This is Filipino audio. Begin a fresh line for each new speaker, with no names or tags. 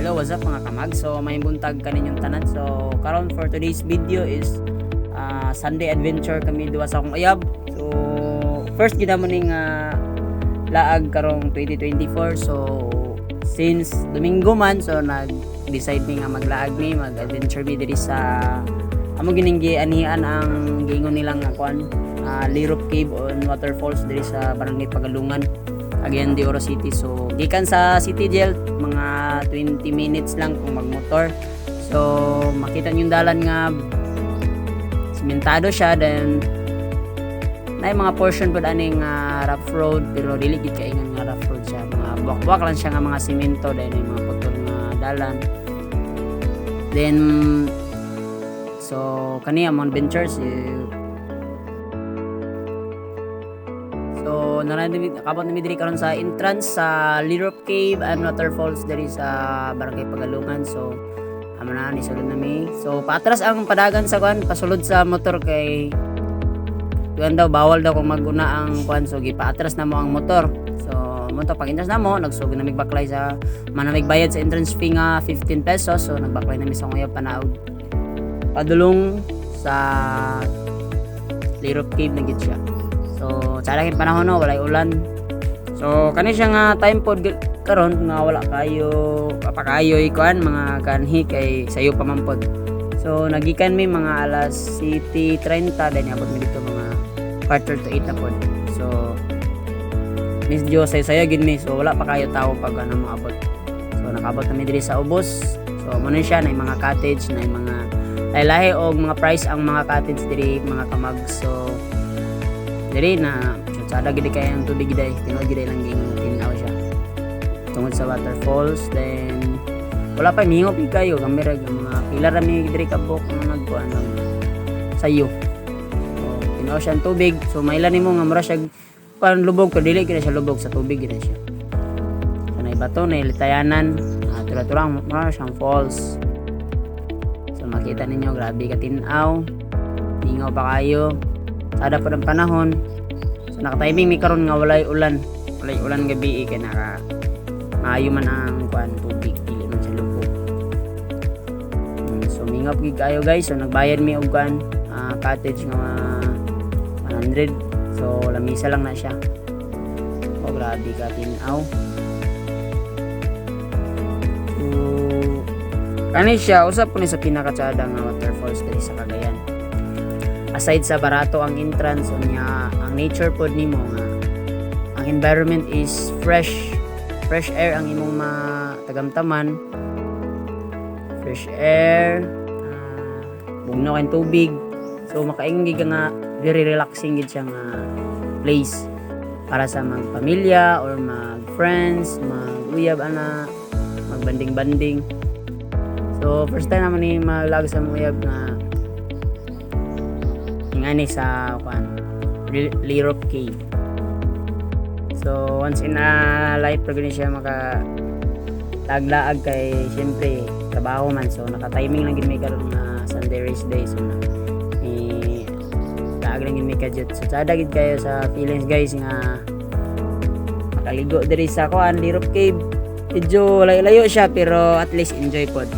Hello, what's up mga kamag? So may buntag kaninyong tanan. So karon for today's video is Sunday adventure kami duwa sa akong uyab. So first gid mo ning laag karong 2024. So since Domingo man, so nag-decide mi nga maglaag mi, mag-adventure mi diri sa amo gining gianihan ang giingon nilang kuan Lirop Cave on Waterfalls diri sa Barangay Pagalungan, Cagayan de Oro City. So gikan sa City Jail mga 20 minutes lang kung magmotor. So makita niyo yung dalan nga simentado siya, then na mga portion po aning rough road, pero dili gid kay nga rough road siya, mga buwak-buwak lang siya nga mga semento, then may mga putol nga dalan. Then so kaniya mga adventures so nakabot na mi diri karon sa entrance sa Lirop Cave and Waterfalls diri sa Barangay Pagalungan. So amo na ni sulod na mi. So paatras ang padagan sa kuan, pasulod sa motor kay kuan daw bawal daw kung maguna ang kuan, so gipaatras na mo ang motor. So mo to pag entrance na mo, nagsugod na mi baklay sa manamig bayad sa entrance fee nga 15 pesos. So nagbaklay na mi sa nguyab panaog padulong sa Lirop Cave na gid siya. So sa laging panahon no, walay ulan. So kani siya nga time pod karon nga wala kayo papakayo ikuan mga kanhi kay sayo pa man pod. So nagikan mi mga alas 7:30 then abot mi dito mga 7:45 na pod. So Miss Jo saya gid mi, so wala pa kayo tao pag ano mo abot. So nakaabot na mi diri sa ubos. So mo na siya na mga cottage, na mga lahi og mga price ang mga cottage diri mga kamag. So diri na sada gid kay ang tubig gid, tinuod gid lang ging tinaw siya tungod sa waterfalls. Then wala pa mingop kayo kamera mga pilar ra mi diri kabok nga nagkuan sayo. So tinaw siya ang tubig. So mailan nimo nga mura siya pan lubog, pero dili gid siya lubog, sa tubig gid siya. So na bato na ilitayanan, tura-turang mura siyang falls. So makita ninyo grabe ka tinaw, mingaw pa kayo sada pa ng panahon. So naka-timing mi karon nga walay ulan gabi kay naka maayo man ang kuan tubig, dili man siya lubog. So mingap gid kayo guys. So nagbayad mi og kuan cottage nga 100. So lamisa lang na siya. Oh grabe ka tinaw. So kani siya usap ko ni sa pinakatsada nga waterfalls diri sa Cagayan. Aside sa barato ang entrance, unya ang nature pod nimo nga ang environment is fresh air ang imong matagamtaman, fresh air, bugnaw kay tubig. So makainggi ka nga, very relaxing gid siya nga place para sa mga pamilya or mag friends, mag-uyab ana, magbanding-banding. So first time naman ni malag sa uyab nga ingani sa kuan Lirop Cave. So once in a life pag siya maka taglaag kay siyempre trabaho man, so naka-timing lang gid may karon nga Sunday race day. So laag lang gid may kadjut. So sada gid kayo sa feelings guys nga makaligo diri sa kuan Lirop Cave. Medyo layo-layo siya pero at least enjoy pod.